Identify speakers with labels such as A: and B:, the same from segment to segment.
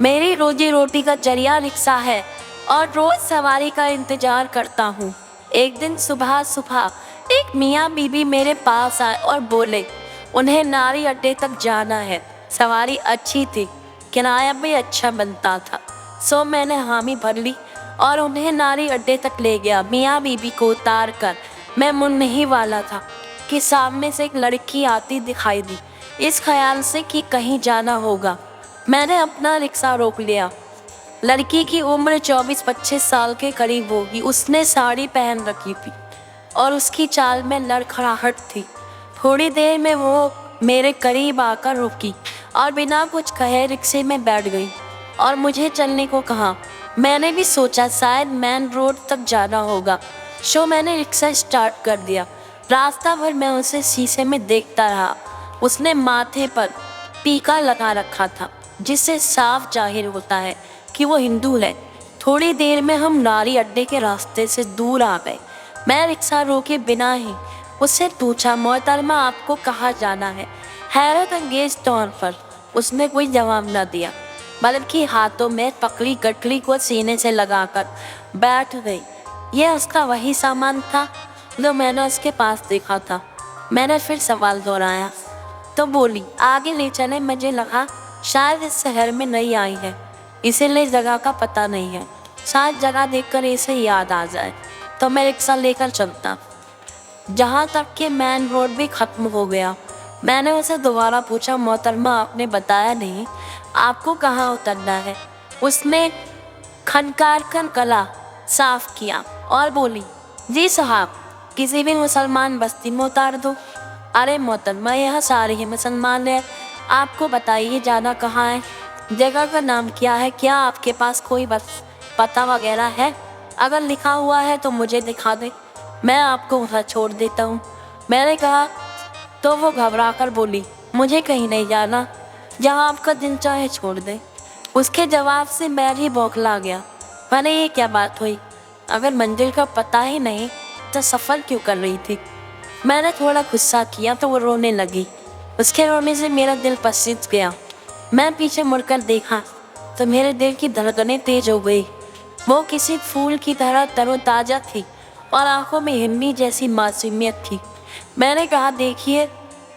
A: मेरी रोजी रोटी का जरिया रिक्शा है और रोज सवारी का इंतजार करता हूँ। एक दिन सुबह सुबह एक मियाँ बीबी मेरे पास आए और बोले उन्हें नारी अड्डे तक जाना है। सवारी अच्छी थी, किराया भी अच्छा बनता था। सो मैंने हामी भर ली और उन्हें नारी अड्डे तक ले गया। मियाँ बीबी को उतार कर मैं मुड़ने ही वाला था कि सामने से एक लड़की आती दिखाई दी। इस ख्याल से कि कहीं जाना होगा, मैंने अपना रिक्शा रोक लिया। लड़की की उम्र 24-25 साल के करीब होगी। उसने साड़ी पहन रखी थी और उसकी चाल में लड़खड़ाहट थी। थोड़ी देर में वो मेरे करीब आकर रुकी और बिना कुछ कहे रिक्शे में बैठ गई और मुझे चलने को कहा। मैंने भी सोचा शायद मेन रोड तक जाना होगा, सो मैंने रिक्शा स्टार्ट कर दिया। रास्ता भर मैं उसे शीशे में देखता रहा। उसने माथे पर टीका लगा रखा था, जिससे साफ जाहिर होता है कि वो हिंदू है। थोड़ी देर में हम नारी अड्डे के रास्ते से दूर आ गए। मैं रिक्शा रोके बिना ही उससे पूछा, मोहतरमा आपको कहाँ जाना है? हैरत अंगेज तौर पर उसने कोई जवाब न दिया, बल्कि हाथों में पकड़ी गठरी को सीने से लगाकर बैठ गई। यह उसका वही सामान था जो मैंने उसके पास देखा था। मैंने फिर सवाल दोहराया तो बोली, आगे ले चले। मुझे लगा शायद इस शहर में नई आई है, इसीलिए जगह का पता नहीं है। शायद जगह देखकर इसे याद आ जाए तो मैं रिक्शा लेकर चलता। जहाँ तक कि मेन रोड भी खत्म हो गया। मैंने उसे दोबारा पूछा, मोहतरमा आपने बताया नहीं, आपको कहाँ उतरना है? उसने खनकार कर गला साफ किया और बोली, जी साहब, किसी भी मुसलमान बस्ती में उतार दो। अरे मोहतरमा, यह सारे ही मुसलमान है, आपको बताइए जाना कहाँ है? जगह का नाम क्या है? क्या आपके पास कोई बस पता वगैरह है? अगर लिखा हुआ है तो मुझे दिखा दे, मैं आपको वहाँ छोड़ देता हूँ। मैंने कहा तो वो घबरा कर बोली, मुझे कहीं नहीं जाना, जहाँ आपका दिल चाहे छोड़ दे। उसके जवाब से मैं भी बौखला गया। मैंने ये क्या बात हुई? अगर मंजिल का पता ही नहीं तो सफ़र क्यों कर रही थी? मैंने थोड़ा गुस्सा किया तो वो रोने लगी। उसके रोने से मेरा दिल पसीज गया। मैं पीछे मुड़कर देखा तो मेरे दिल की धड़कनें तेज हो गई। वो किसी फूल की तरह तरोताज़ा थी और आंखों में हिम्मी जैसी मासूमियत थी। मैंने कहा, देखिए,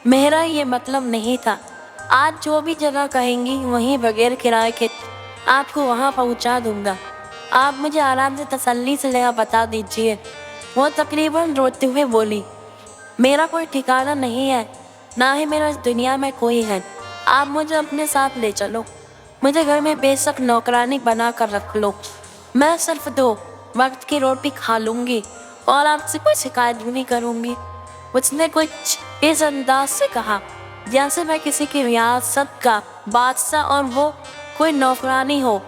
A: मेरा ये मतलब नहीं था। आज जो भी जगह कहेंगी वहीं बगैर किराए के आपको वहाँ पहुँचा दूँगा। आप मुझे आराम से तसल्ली से जगह बता दीजिए। वो तकरीबन रोते हुए बोली, मेरा कोई ठिकाना नहीं है, ना ही मेरा इस दुनिया में कोई है। आप मुझे अपने साथ ले चलो। मुझे घर में बेशक नौकरानी बना कर रख लो, मैं सिर्फ 2 वक्त की रोटी खा लूँगी और आपसे कोई शिकायत भी नहीं करूँगी। उसने कुछ इस अंदाज से कहा जैसे मैं किसी की रियासत का बादशाह और वो कोई नौकरानी हो।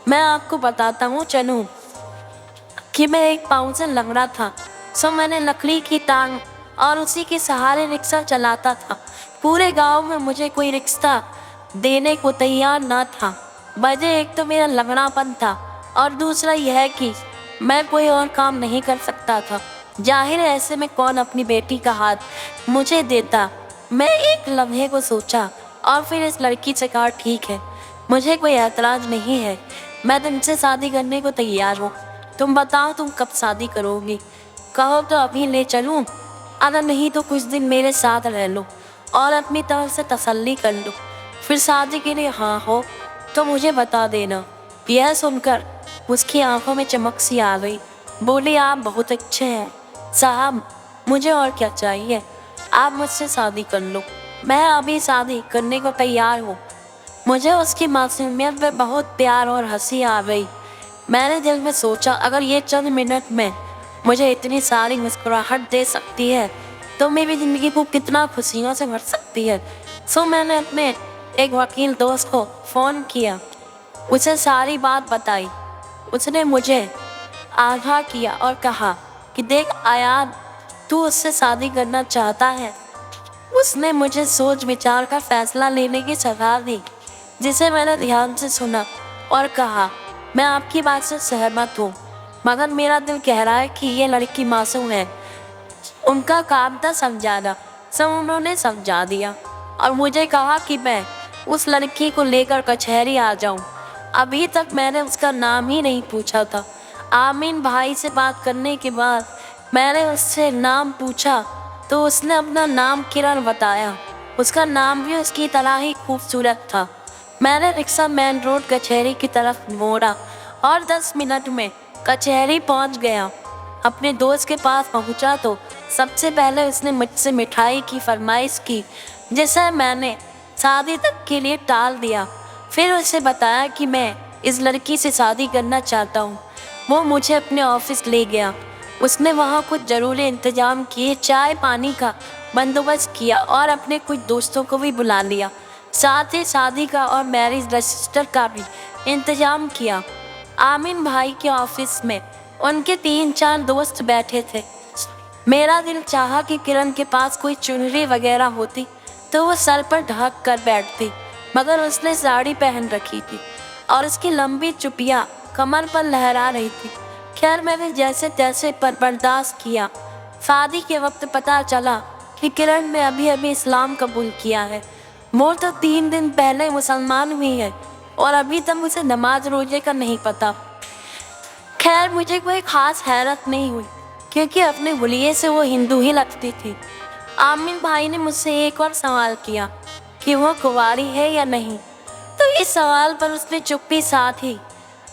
A: मैं आपको बताता हूँ चलूँ कि मैं एक पाँव से लंगड़ा था, सो मैंने लकड़ी की टांग और उसी के सहारे रिक्शा चलाता था। पूरे गांव में मुझे कोई रिक्शा देने को तैयार ना था। वजह एक तो मेरा लंगड़ापन था और दूसरा यह कि मैं कोई और काम नहीं कर सकता था। जाहिर है ऐसे में कौन अपनी बेटी का हाथ मुझे देता। मैं एक लम्हे को सोचा और फिर इस लड़की से कहा, ठीक है, मुझे कोई एतराज़ नहीं है, मैं तुमसे शादी करने को तैयार हूँ। तुम बताओ तुम कब शादी करोगी? कहो तो अभी ले चलूँ, अगर नहीं तो कुछ दिन मेरे साथ रह लो और अपनी तरफ से तसल्ली कर लो। फिर शादी के लिए हाँ हो तो मुझे बता देना। यह सुनकर उसकी आंखों में चमक सी आ गई। बोली, आप बहुत अच्छे हैं साहब, मुझे और क्या चाहिए? आप मुझसे शादी कर लो, मैं अभी शादी करने को तैयार हूँ। मुझे उसकी मासूमियत पे बहुत प्यार और हंसी आ गई। मैंने दिल में सोचा, अगर ये चंद मिनट में मुझे इतनी सारी मुस्कुराहट दे सकती है तो मेरी ज़िंदगी को कितना खुशियों से भर सकती है। सो मैंने अपने एक वकील दोस्त को फ़ोन किया, उसे सारी बात बताई। उसने मुझे आगाह किया और कहा कि देख आयान, तू उससे शादी करना चाहता है। उसने मुझे सोच विचार का फैसला लेने की सलाह दी, जिसे मैंने ध्यान से सुना और कहा, मैं आपकी बात से सहमत हूँ, मगर मेरा दिल कह रहा है कि ये लड़की मासूम है। उनका काम था समझाना, सब उन्होंने समझा दिया और मुझे कहा कि मैं उस लड़की को लेकर कचहरी आ जाऊं। अभी तक मैंने उसका नाम ही नहीं पूछा था। आमीन भाई से बात करने के बाद मैंने उससे नाम पूछा तो उसने अपना नाम किरण बताया। उसका नाम भी उसकी तरह ही खूबसूरत था। मैंने रिक्शा मेन रोड कचहरी की तरफ मोड़ा और 10 मिनट में कचहरी पहुंच गया। अपने दोस्त के पास पहुंचा तो सबसे पहले उसने मुझसे मिठाई की फरमाइश की, जिसे मैंने शादी तक के लिए टाल दिया। फिर उसे बताया कि मैं इस लड़की से शादी करना चाहता हूँ। वो मुझे अपने ऑफिस ले गया। उसने वहाँ कुछ ज़रूरी इंतजाम किए, चाय पानी का बंदोबस्त किया और अपने कुछ दोस्तों को भी बुला लिया। साथ ही शादी का और मैरिज रजिस्टर का भी इंतजाम किया। आमीन भाई के ऑफिस में उनके 3-4 दोस्त बैठे थे। मेरा दिल चाहा कि किरण के पास कोई चुनरी वगैरह होती तो वो सर पर ढक कर बैठती, मगर उसने साड़ी पहन रखी थी और उसकी लंबी चुपिया कमर पर लहरा रही थी। खैर मैंने जैसे तैसे पर बर्दाश्त किया। शादी के वक्त पता चला कि किरण ने अभी अभी इस्लाम कबूल किया है। वो तो 3 दिन पहले मुसलमान हुई है और अभी तक उसे नमाज रोजे का नहीं पता। खैर मुझे कोई खास हैरत नहीं हुई, क्योंकि अपने हुलिये से वो हिंदू ही लगती थी। आमिर भाई ने मुझसे एक और सवाल किया कि वो कुंवारी है या नहीं, तो इस सवाल पर उसने चुप्पी साध ही।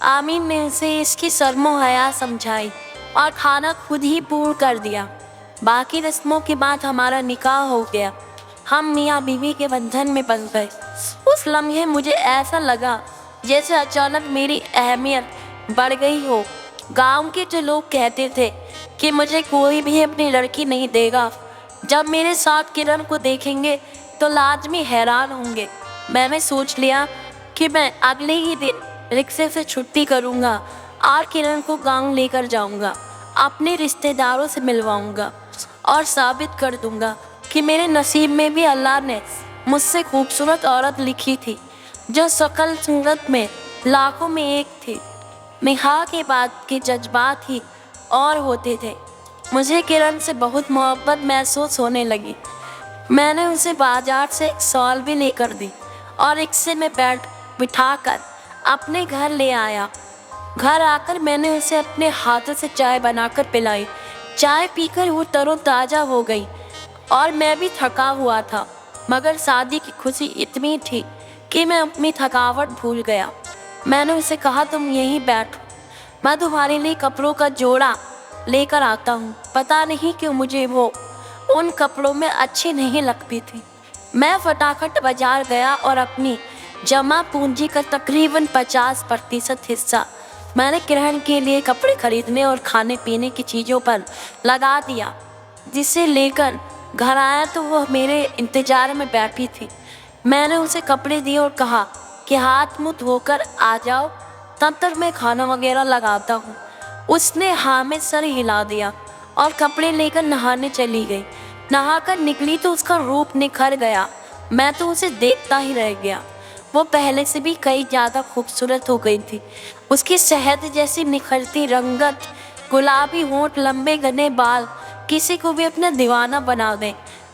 A: आमिर ने उसे इसकी शर्मो हया समझाई और खाना खुद ही पूर्ण कर दिया। बाकी रस्मों के बाद हमारा निकाह हो गया। हम मियाँ बीवी के बंधन में बंध गए। उस लम्हे मुझे ऐसा लगा जैसे अचानक मेरी अहमियत बढ़ गई हो। गांव के जो लोग कहते थे कि मुझे कोई भी अपनी लड़की नहीं देगा, जब मेरे साथ किरण को देखेंगे तो लाजमी हैरान होंगे। मैंने सोच लिया कि मैं अगले ही दिन रिक्शे से छुट्टी करूँगा और किरण को गांव लेकर जाऊँगा, अपने रिश्तेदारों से मिलवाऊँगा और साबित कर दूँगा कि मेरे नसीब में भी अल्लाह ने मुझसे खूबसूरत औरत लिखी थी, जो शक्ल सूरत में लाखों में एक थी। निकाह के बाद के जज्बात ही और होते थे। मुझे किरण से बहुत मोहब्बत महसूस होने लगी। मैंने उसे बाजार से एक शॉल भी लेकर दी और रिक्शे में बिठाकर अपने घर ले आया। घर आकर मैंने उसे अपने हाथों से चाय बनाकर पिलाई। चाय पीकर वो तरोताज़ा हो गई और मैं भी थका हुआ था, मगर शादी की खुशी इतनी थी कि मैं अपनी थकावट भूल गया। मैंने उसे कहा, तुम यहीं बैठो, मैं तुम्हारे लिए कपड़ों का जोड़ा लेकर आता हूँ। पता नहीं क्यों मुझे वो उन कपड़ों में अच्छी नहीं लगती थी। मैं फटाफट बाजार गया और अपनी जमा पूंजी का तकरीबन 50% हिस्सा मैंने किरण के लिए कपड़े खरीदने और खाने पीने की चीज़ों पर लगा दिया। जिसे लेकर घर आया तो वह मेरे इंतजार में बैठी थी। मैंने उसे कपड़े दिए और कहा कि हाथ मुँह धोकर आ जाओ, तब तक मैं खाना वगैरह लगाता हूँ। उसने हाँ में सर हिला दिया और कपड़े लेकर नहाने चली गई। नहाकर निकली तो उसका रूप निखर गया। मैं तो उसे देखता ही रह गया। वो पहले से भी कई ज़्यादा खूबसूरत हो गई थी। उसकी शहद जैसी निखरती रंगत, गुलाबी होंठ, लंबे घने बाल किसी को भी अपना दीवाना बना दें।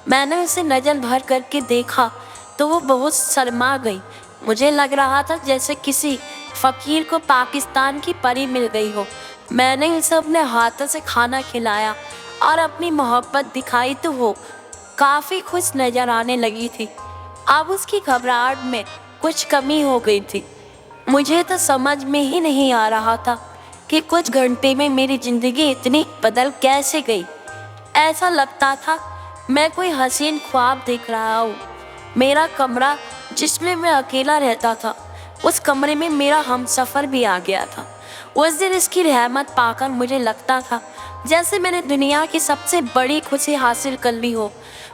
A: मैंने उसे नज़र भर करके देखा तो वो बहुत शर्मा गई। मुझे लग रहा था जैसे किसी फ़कीर को पाकिस्तान की परी मिल गई हो। मैंने उसे अपने हाथों से खाना खिलाया और अपनी मोहब्बत दिखाई तो वो काफ़ी खुश नज़र आने लगी थी। अब उसकी घबराहट में कुछ कमी हो गई थी। मुझे तो समझ में ही नहीं आ रहा था कि कुछ घंटे में मेरी ज़िंदगी इतनी बदल कैसे गई। ऐसा लगता था मैं कोई हसीन ख्वाब देख रहा हूँ। मेरा कमरा जिसमें मैं अकेला रहता था, उस कमरे में मेरा हमसफ़र भी आ गया था। उस दिन इसकी रहमत पाकर मुझे लगता था जैसे मैंने दुनिया की सबसे बड़ी खुशी हासिल कर ली हो।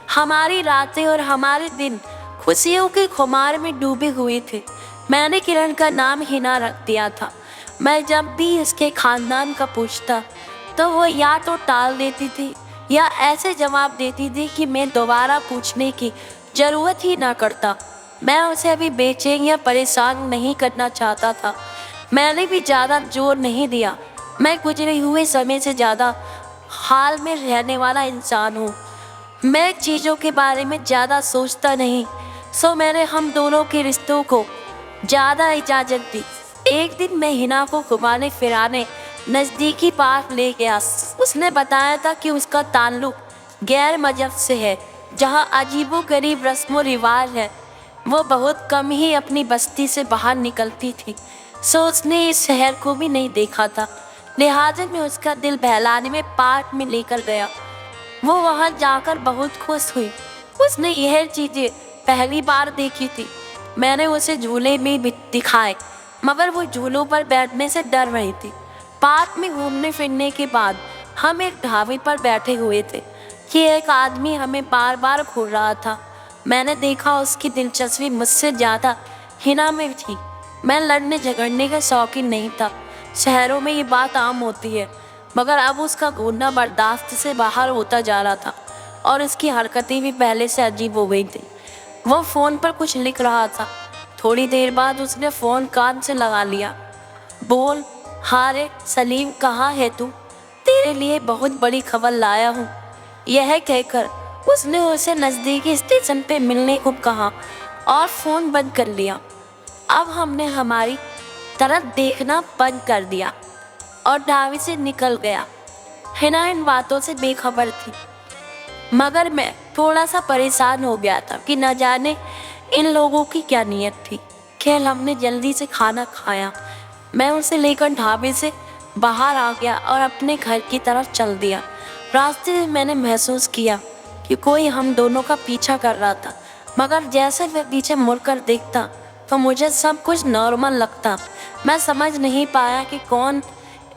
A: हमारी रातें और हमारे दिन खुशियों के खुमार में डूबे हुए थे। मैंने किरण का नाम हिना रख दिया था। मैं जब भी इसके ख़ानदान का पूछता तो वो या तो टाल देती थी या ऐसे जवाब देती थी कि मैं दोबारा पूछने की ज़रूरत ही ना करता। मैं उसे अभी बेचैन या परेशान नहीं करना चाहता था। मैंने भी ज़्यादा जोर नहीं दिया। मैं गुजरे हुए समय से ज़्यादा हाल में रहने वाला इंसान हूँ। मैं चीज़ों के बारे में ज़्यादा सोचता नहीं, सो मैंने हम दोनों के रिश्तों को ज़्यादा इजाज़त दी। ایک دن میں ہنا کو گھمانے پھرانے نزدیکی پارک لے گیا۔ اس نے بتایا تھا کہ اس کا تعلق غیر مذہب سے ہے، جہاں عجیب و غریب رسم و رواج ہے۔ وہ بہت کم ہی اپنی بستی سے باہر نکلتی تھی، سو اس نے اس شہر کو بھی نہیں دیکھا تھا، لہٰذا میں اس کا دل بہلانے میں پارک میں لے کر گیا۔ وہ وہاں جا کر بہت خوش ہوئی۔ اس نے یہ چیزیں پہلی بار دیکھی تھی۔ میں نے اسے جھولے بھی دکھائے، مگر وہ جھولوں پر بیٹھنے سے ڈر رہی تھی۔ پارک میں گھومنے پھرنے کے بعد ہم ایک ڈھابے پر بیٹھے ہوئے تھے کہ ایک آدمی ہمیں بار بار گھور رہا تھا۔ میں نے دیکھا اس کی دلچسپی مجھ سے زیادہ ہنا میں تھی۔ میں لڑنے جھگڑنے کا شوقین نہیں تھا، شہروں میں یہ بات عام ہوتی ہے، مگر اب اس کا گھورنا برداشت سے باہر ہوتا جا رہا تھا اور اس کی حرکتیں بھی پہلے سے عجیب ہو گئی تھیں۔ وہ فون پر کچھ لکھ رہا تھا۔ تھوڑی دیر بعد اس نے فون کان سے لگا لیا۔ بول، ہاں رے سلیم، کہاں ہے تو؟ تیرے لیے بہت بڑی خبر لایا ہوں۔ یہ کہہ کر اس نے اسے نزدیکی اسٹیشن پہ ملنے کو کہا اور فون بند کر لیا۔ اب ہم نے ہماری طرف دیکھنا بند کر دیا اور ڈھابے سے نکل گیا۔ ہنا ان باتوں سے بے خبر تھی، مگر میں تھوڑا سا پریشان ہو گیا تھا کہ نہ جانے ان لوگوں کی کیا نیت تھی۔ خیر ہم نے جلدی سے کھانا کھایا۔ میں اسے لے کر ڈھابے سے باہر آ گیا اور اپنے گھر کی طرف چل دیا۔ راستے میں میں نے محسوس کیا کہ کوئی ہم دونوں کا پیچھا کر رہا تھا، مگر جیسے میں پیچھے مڑ کر دیکھتا تو مجھے سب کچھ نارمل لگتا۔ میں سمجھ نہیں پایا کہ کون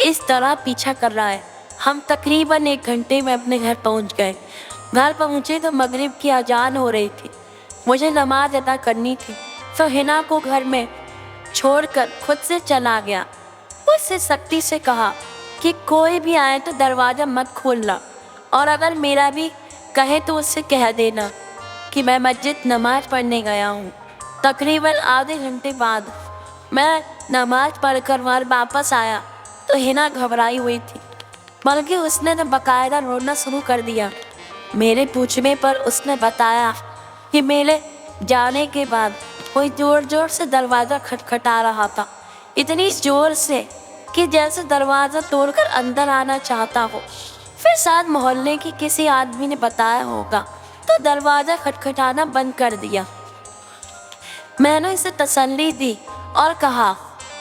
A: اس طرح پیچھا کر رہا ہے۔ ہم تقریباً 1 گھنٹے میں اپنے گھر پہنچ گئے۔ گھر پہنچے تو مغرب کی اذان ہو رہی تھی۔ مجھے نماز ادا کرنی تھی، تو ہنا کو گھر میں چھوڑ کر خود سے چلا گیا۔ اس سے سختی سے کہا کہ کوئی بھی آئے تو دروازہ مت کھولنا، اور اگر میرا بھی کہے تو اس سے کہہ دینا کہ میں مسجد نماز پڑھنے گیا ہوں۔ تقریباً آدھے گھنٹے بعد میں نماز پڑھ کر واپس آیا تو ہنا گھبرائی ہوئی تھی، بلکہ اس نے باقاعدہ رونا شروع کر دیا۔ میرے پوچھنے پر اس نے بتایا کہ میرے جانے کے بعد کوئی زور زور سے دروازہ کھٹکھٹا رہا تھا، اتنی زور سے کہ جیسے دروازہ توڑ کر اندر آنا چاہتا ہو۔ پھر شاید محلے کی کسی آدمی نے بتایا ہوگا تو دروازہ کھٹکھٹانا بند کر دیا۔ میں نے اسے تسلی دی اور کہا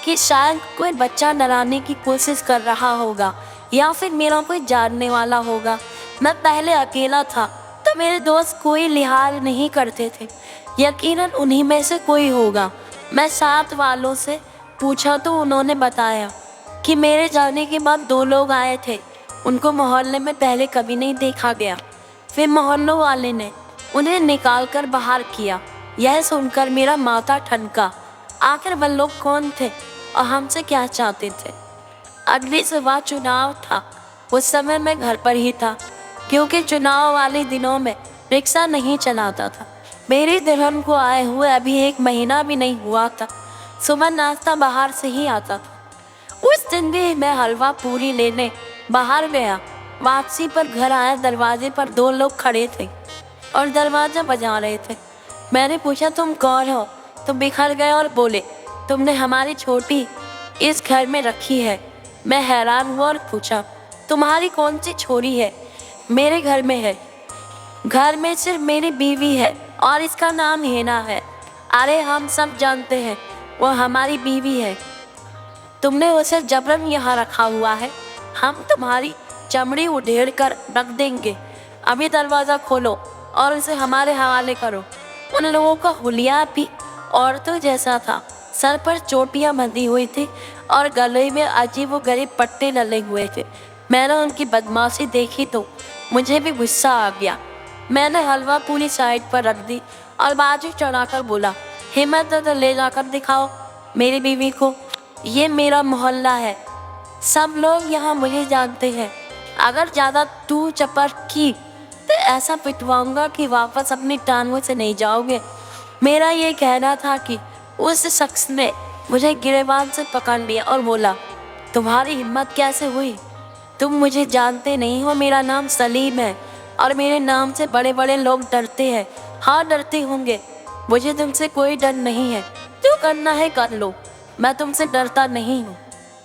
A: کہ شاید کوئی بچہ ڈرانے کی کوشش کر رہا ہوگا یا پھر میرا کوئی جاننے والا ہوگا۔ میں پہلے اکیلا تھا تو میرے دوست کوئی لحاظ نہیں کرتے تھے، یقیناً انہی میں سے کوئی ہوگا۔ میں ساتھ والوں سے پوچھا تو انہوں نے بتایا کہ میرے جانے کے بعد 2 لوگ آئے تھے، ان کو محلے میں پہلے کبھی نہیں دیکھا گیا۔ پھر محلوں والے نے انہیں نکال کر باہر کیا۔ یہ سن کر میرا ماتھا ٹھنکا۔ آخر وہ لوگ کون تھے اور ہم سے کیا چاہتے تھے؟ اگلی صبح چناؤ تھا۔ اس سمے میں گھر پر ہی تھا، کیونکہ چناؤ والے دنوں میں رکشہ نہیں چلاتا تھا۔ میری دلہن کو آئے ہوئے ابھی 1 مہینہ بھی نہیں ہوا تھا۔ صبح ناشتہ باہر سے ہی آتا تھا۔ اس دن بھی میں حلوہ پوری لینے باہر گیا۔ واپسی پر گھر آیا، دروازے پر 2 لوگ کھڑے تھے اور دروازہ بجا رہے تھے۔ میں نے پوچھا تم کون ہو؟ تو بکھر گئے اور بولے تم نے ہماری چھوٹی اس گھر میں رکھی ہے۔ میں حیران ہوا اور پوچھا تمہاری کون سی چھوری ہے؟ میرے گھر میں ہے، گھر میں صرف میری بیوی ہے اور اس کا نام ہنا ہے۔ ارے ہم سب جانتے ہیں وہ ہماری بیوی ہے، تم نے اسے جبرن یہاں رکھا ہوا ہے۔ ہم تمہاری چمڑی ادھیڑ کر رکھ دیں گے۔ ابھی دروازہ کھولو اور اسے ہمارے حوالے کرو۔ ان لوگوں کا حلیہ بھی عورتوں جیسا تھا، سر پر چوٹیاں بندھی ہوئی تھی اور گلے میں عجیب و غریب پٹے ڈلے ہوئے تھے۔ میں نے ان کی بدماشی دیکھی تو مجھے بھی غصہ آ گیا۔ میں نے حلوہ پوری سائڈ پر رکھ دی اور بازو چڑھا کر بولا ہمت ہے تو لے جا کر دکھاؤ میری بیوی کو، یہ میرا محلہ ہے، سب لوگ یہاں مجھے جانتے ہیں۔ اگر زیادہ تو چپر کی تو ایسا پٹواؤں گا کہ واپس اپنی ٹانگوں سے نہیں جاؤ گے۔ میرا یہ کہنا تھا کہ اس شخص نے مجھے گریبان سے پکڑ لیا اور بولا تمہاری ہمت کیسے ہوئی؟ تم مجھے جانتے نہیں ہو، میرا نام سلیم ہے اور میرے نام سے بڑے بڑے لوگ ڈرتے ہیں۔ ہاں ڈرتے ہوں گے، مجھے تم سے کوئی ڈر نہیں ہے، جو کرنا ہے کر لو۔ मैं तुमसे डरता नहीं हूँ।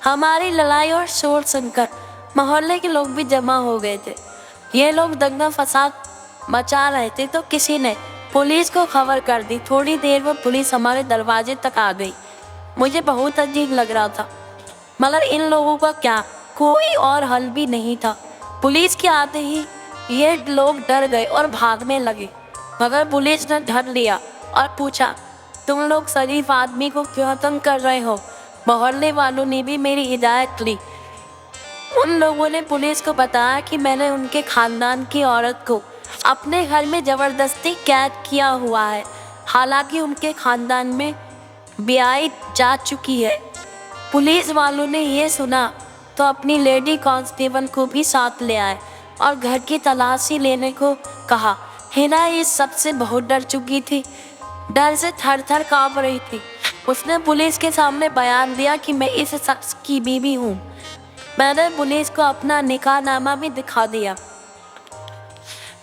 A: हमारी लड़ाई और शोर सुनकर मोहल्ले के लोग भी जमा हो गए थे। ये लोग दंगा फसाद मचा रहे थे तो किसी ने पुलिस को खबर कर दी। थोड़ी देर में पुलिस हमारे दरवाजे तक आ गई। मुझे बहुत अजीब लग रहा था, मगर इन लोगों का क्या कोई और हल भी नहीं था। पुलिस के आते ही ये लोग डर गए और भागने लगे, मगर पुलिस ने धर लिया और पूछा, तुम लोग शरीफ आदमी को क्यों तंग कर रहे हो? मोहल्ले वालों ने भी मेरी हिदायत ली। उन लोगों ने पुलिस को बताया कि मैंने उनके खानदान की औरत को अपने घर में ज़बरदस्ती कैद किया हुआ है। हालांकि उनके खानदान में ब्याह जा चुकी है। पुलिस वालों ने ये सुना तो अपनी लेडी कांस्टेबल को भी साथ ले आए और घर की तलाशी लेने को कहा। हिना इस सबसे बहुत डर चुकी थी, डर से थर थर काँप रही थी। उसने पुलिस के सामने बयान दिया कि मैं इस शख्स की बीवी हूँ। मैंने पुलिस को अपना निकाहनामा भी दिखा दिया।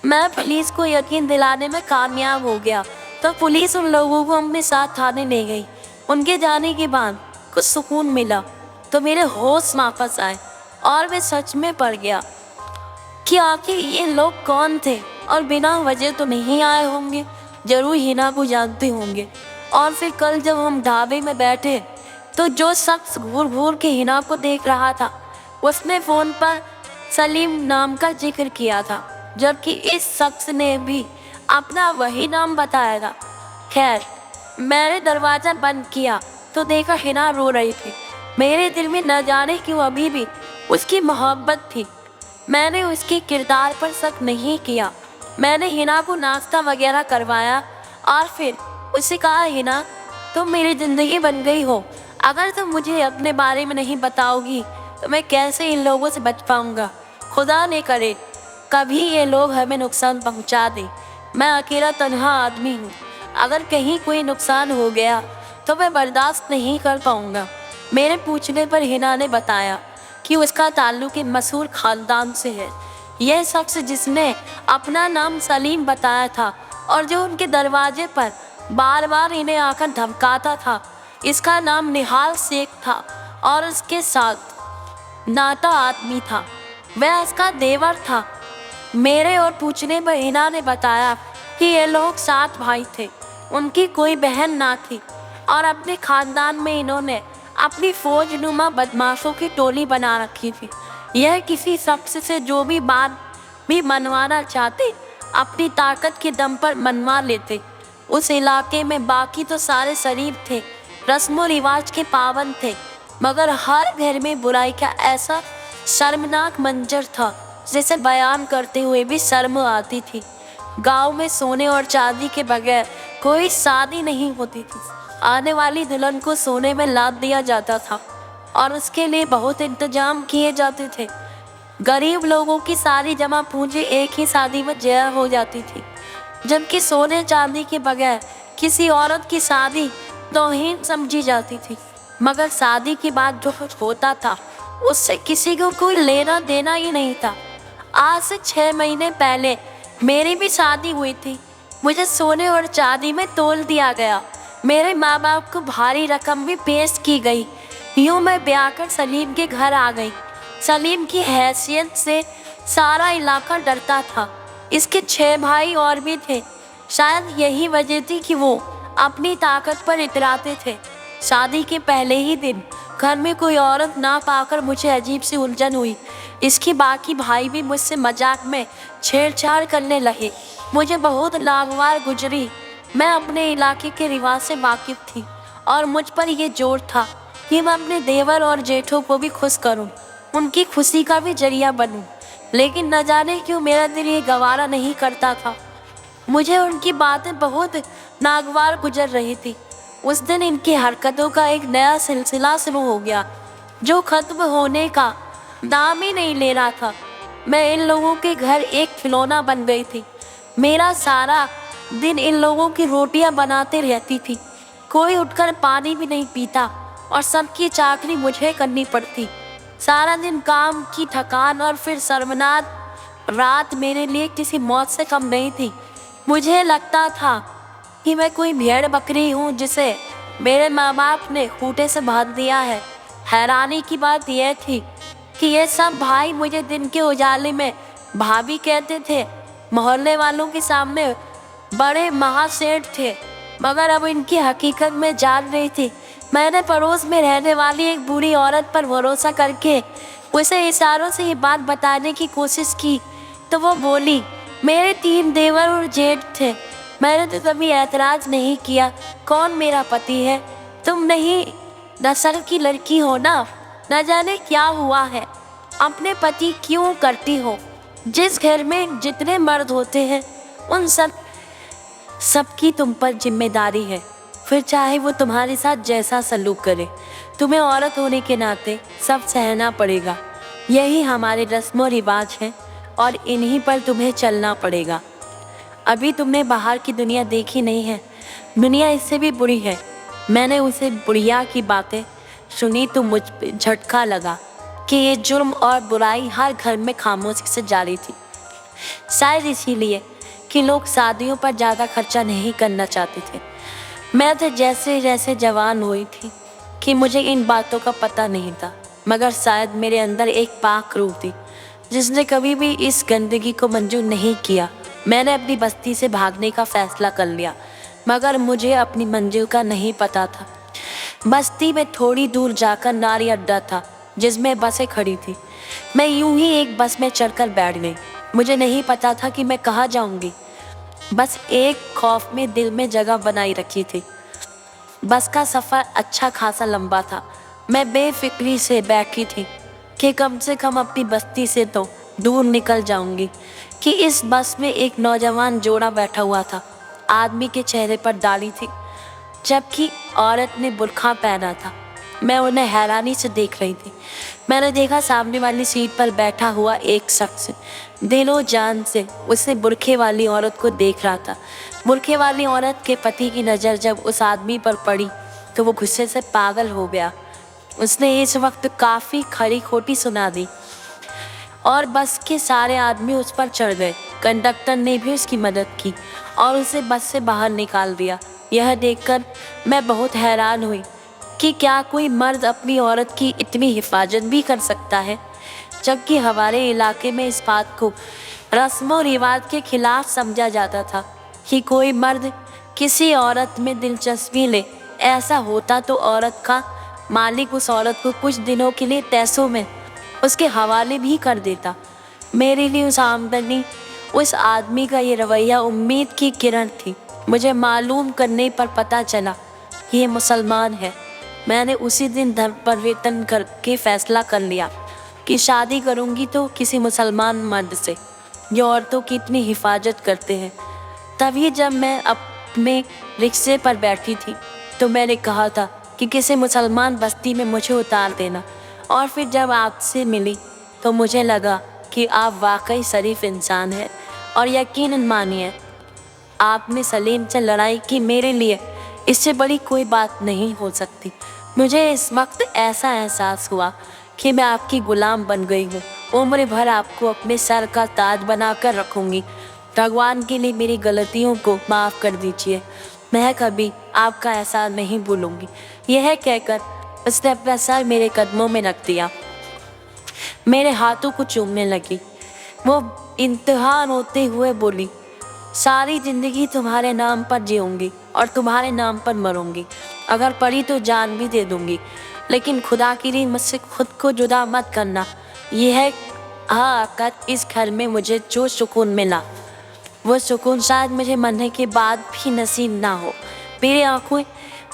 A: मैं पुलिस को यकीन दिलाने में कामयाब हो गया तो पुलिस उन लोगों को अपने साथ थाने ले गई। उनके जाने के बाद कुछ सुकून मिला तो मेरे होश वापस आए और मैं सच में पड़ गया कि आखिर ये लोग कौन थे और बिना वजह तो नहीं आए होंगे। जरूर हिना को जानते होंगे। और फिर कल जब हम ढाबे में बैठे तो जो शख्स घूर घूर के हिना को देख रहा था उसने फ़ोन पर सलीम नाम का जिक्र किया था, जबकि इस शख्स ने भी अपना वही नाम बताया था। खैर, मैंने दरवाज़ा बंद किया तो देखा हिना रो रही थी। मेरे दिल में न जाने क्यों अभी भी उसकी मोहब्बत थी। मैंने उसके किरदार पर शक नहीं किया। मैंने हिना को नाश्ता वगैरह करवाया और फिर उसे कहा, हिना तुम मेरी ज़िंदगी बन गई हो। अगर तुम मुझे अपने बारे में नहीं बताओगी तो मैं कैसे इन लोगों से बच पाऊँगा? खुदा न करे कभी ये लोग हमें नुकसान पहुँचा दें। मैं अकेला तन्हा आदमी हूँ। अगर कहीं कोई नुकसान हो गया तो मैं बर्दाश्त नहीं कर पाऊँगा। मेरे पूछने पर हिना ने बताया कि उसका ताल्लुक एक मशहूर ख़ानदान से है। यह शख्स जिसने अपना नाम सलीम बताया था और जो उनके दरवाजे पर बार बार इन्हें आकर धमकाता था, इसका नाम निहाल शेख था और उसके साथ नाता आदमी था। वह उसका देवर था। मेरे और पूछने पर हिना ने बताया कि ये लोग 7 भाई थे, उनकी कोई बहन ना थी और अपने ख़ानदान में इन्होंने अपनी फौजनुमा बदमाशों की टोली बना रखी थी। यह किसी शख्स से जो भी बात भी मनवाना चाहते अपनी ताकत के दम पर मनवा लेते। उस इलाके में बाकी तो सारे शरीफ थे, रस्म रिवाज के पाबंद थे, मगर हर घर में बुराई का ऐसा शर्मनाक मंजर था जिसे बयान करते हुए भी शर्म आती थी। गांव में सोने और चांदी के बगैर कोई शादी नहीं होती थी। आने वाली दुल्हन को सोने में लाद दिया जाता था और उसके लिए बहुत इंतजाम किए जाते थे। गरीब लोगों की सारी जमा पूंजी एक ही शादी में जया हो जाती थी, जबकि सोने चांदी के बगैर किसी औरत की शादी तौहीन समझी जाती थी। मगर शादी के बाद जो कुछ होता था उससे किसी को कोई लेना देना ही नहीं था। आज से 6 महीने पहले मेरी भी शादी हुई थी। मुझे सोने और चांदी में तोल दिया गया। मेरे माँ बाप को भारी रकम भी पेश की गई। यूँ मैं ब्याह कर सलीम के घर आ गई। सलीम की हैसियत से सारा इलाका डरता था। इसके 6 भाई और भी थे। शायद यही वजह थी कि वो अपनी ताकत पर इतराते थे। शादी के पहले ही दिन घर में कोई औरत ना पाकर मुझे अजीब सी उलझन हुई। इसके बाकी भाई भी मुझसे मजाक में छेड़छाड़ करने लगे। मुझे बहुत नागवार गुजरी। मैं अपने इलाके के रिवाज से वाकिफ थी और मुझ पर यह जोर था कि मैं अपने देवर और जेठों को भी खुश करूं, उनकी खुशी का भी जरिया बनूं। लेकिन न जाने क्यों मेरा दिल ये गवारा नहीं करता था। मुझे उनकी बातें बहुत नागवार गुजर रही थी। उस दिन इनकी हरकतों का एक नया सिलसिला शुरू हो गया जो ख़त्म होने का नाम ही नहीं ले रहा था। मैं इन लोगों के घर एक खिलौना बन गई थी। मेरा सारा दिन इन लोगों की रोटियां बनाते रहती थी। कोई उठकर पानी भी नहीं पीता और सबकी चाकरी मुझे करनी पड़ती। सारा दिन काम की थकान और फिर शर्मनाक रात मेरे लिए किसी मौत से कम नहीं थी। मुझे लगता था कि मैं कोई भेड़ बकरी हूँ जिसे मेरे माँ बाप ने खूंटे से बांध दिया है। हैरानी की बात यह थी कि ये सब भाई मुझे दिन के उजाले में भाभी कहते थे। मोहल्ले वालों के सामने बड़े महासेठ थे, मगर अब इनकी हकीकत में जान रही थी। मैंने पड़ोस में रहने वाली एक बूढ़ी औरत पर भरोसा करके उसे इशारों से ये बात बताने की कोशिश की तो वो बोली, मेरे 3 देवर और जेठ थे। मैंने तो कभी ऐतराज नहीं किया। कौन मेरा पति है? तुम नहीं नस्ल की लड़की हो ना? न जाने क्या हुआ है, अपने पति क्यों करती हो? जिस घर में जितने मर्द होते हैं उन सबकी तुम पर जिम्मेदारी है, फिर चाहे वो तुम्हारे साथ जैसा सलूक करे, तुम्हें औरत होने के नाते सब सहना पड़ेगा। यही हमारे रस्म और रिवाज हैं और इन्हीं पर तुम्हें चलना पड़ेगा। अभी तुमने बाहर की दुनिया देखी नहीं है, दुनिया इससे भी बुरी है। मैंने उसे बुढ़िया की बातें सुनी तो मुझ पे झटका लगा कि ये जुर्म और बुराई हर घर में खामोशी से जारी थी। शायद इसीलिए कि लोग शादियों पर ज़्यादा खर्चा नहीं करना चाहते थे। मैं तो जैसे जैसे जवान हुई थी कि मुझे इन बातों का पता नहीं था, मगर शायद मेरे अंदर एक पाक रूह थी जिसने कभी भी इस गंदगी को मंजूर नहीं किया। मैंने अपनी बस्ती से भागने का फैसला कर लिया, मगर मुझे अपनी मंजिल का नहीं पता था। बस्ती में थोड़ी दूर जाकर नारी अड्डा था जिसमें बसें खड़ी थी। मैं यूं ही एक बस में चढ़कर बैठ गई। मुझे नहीं पता था कि मैं कहाँ जाऊंगी, बस एक खौफ में दिल में जगह बनाई रखी थी। बस का सफ़र अच्छा खासा लंबा था। मैं बेफिक्री से बैठी थी कि कम से कम अपनी बस्ती से तो दूर निकल जाऊंगी कि इस बस में एक नौजवान जोड़ा बैठा हुआ था। आदमी के चेहरे पर दाढ़ी थी जबकि औरत ने बुर्खा पहना था। मैं उन्हें हैरानी से देख रही थी। मैंने देखा सामने वाली सीट पर बैठा हुआ एक शख्स दिलो जान से उसे बुरखे वाली औरत को देख रहा था। बुरखे वाली औरत के पति की नज़र जब उस आदमी पर पड़ी तो वो गुस्से से पागल हो गया। उसने इस वक्त काफ़ी खरी खोटी सुना दी और बस के सारे आदमी उस पर चढ़ गए। कंडक्टर ने भी उसकी मदद की और उसे बस से बाहर निकाल दिया। यह देखकर मैं बहुत हैरान हुई कि क्या कोई मर्द अपनी औरत की इतनी हिफाजत भी कर सकता है, जबकि हमारे इलाके में इस बात को रस्म और रिवाज के खिलाफ समझा जाता था कि कोई मर्द किसी औरत में दिलचस्पी ले। ऐसा होता तो औरत का मालिक उस औरत को कुछ दिनों के लिए पैसों में उसके हवाले भी कर देता। मेरे लिए उस आमदनी उस आदमी का ये रवैया उम्मीद की किरण थी। मुझे मालूम करने पर पता चला ये मुसलमान है। मैंने उसी दिन धर्म परिवर्तन करके फैसला कर लिया कि शादी करूंगी तो किसी मुसलमान मर्द से जो औरतों की इतनी हिफाजत करते हैं। तभी जब मैं अपने रिक्शे पर बैठी थी तो मैंने कहा था कि किसी मुसलमान बस्ती में मुझे उतार देना, और फिर जब आपसे मिली तो मुझे लगा कि आप वाकई शरीफ इंसान हैं और यकीनन मानिए आपने सलीम से लड़ाई की। मेरे लिए इससे बड़ी कोई बात नहीं हो सकती। मुझे इस वक्त ऐसा एहसास हुआ कि मैं आपकी गुलाम बन गई हूँ। उम्र भर आपको अपने सर का ताज बनाकर रखूँगी। भगवान के लिए मेरी गलतियों को माफ़ कर दीजिए, मैं कभी आपका एहसान नहीं भूलूंगी। यह कहकर उसने अपना सर मेरे कदमों में रख दिया, मेरे हाथों को चूमने लगी। वो इंतहा रोते हुए बोली, सारी ज़िंदगी तुम्हारे नाम पर जीऊँगी और तुम्हारे नाम पर मरूंगी। अगर पड़ी तो जान भी दे दूँगी, लेकिन खुदा के लिए मुझसे खुद को जुदा मत करना। यह आकर इस घर में मुझे जो सुकून मिला वो सुकून शायद मुझे मरने के बाद भी नसीब ना हो। मेरी आंखों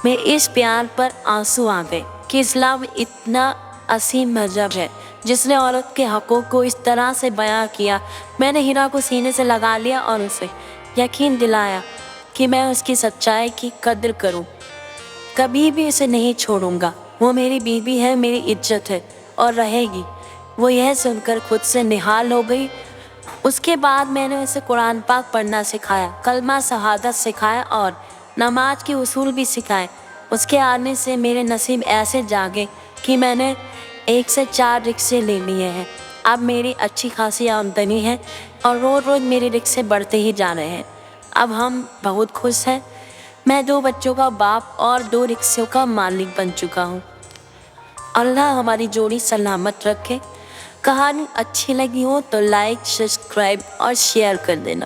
A: में इस प्यार पर आंसू आ गए कि इस्लाम इतना असीम मजहब है जिसने औरत के हकों को इस तरह से बयां किया। मैंने हीरा को सीने से लगा लिया और उसे यकीन दिलाया कि मैं उसकी सच्चाई की कद्र करूं, कभी भी उसे नहीं छोड़ूंगा। वो मेरी बीवी है, मेरी इज्जत है और रहेगी। वो यह सुनकर खुद से निहाल हो गई। उसके बाद मैंने उसे कुरान पाक पढ़ना सिखाया, कलमा शहादत सिखाया और नमाज के उसूल भी सिखाए। उसके आने से मेरे नसीब ऐसे जागे कि मैंने 1 से 4 रिक्शे ले लिए हैं। अब मेरी अच्छी खासी आमदनी है और रोज़ रोज़ मेरे रिक्शे बढ़ते ही जा रहे हैं। अब हम बहुत खुश हैं। میں 2 بچوں کا باپ اور 2 رکشوں کا مالک بن چکا ہوں۔ اللہ ہماری جوڑی سلامت رکھے۔ کہانی اچھی لگی ہو تو لائک، سبسکرائب اور شیئر کر دینا۔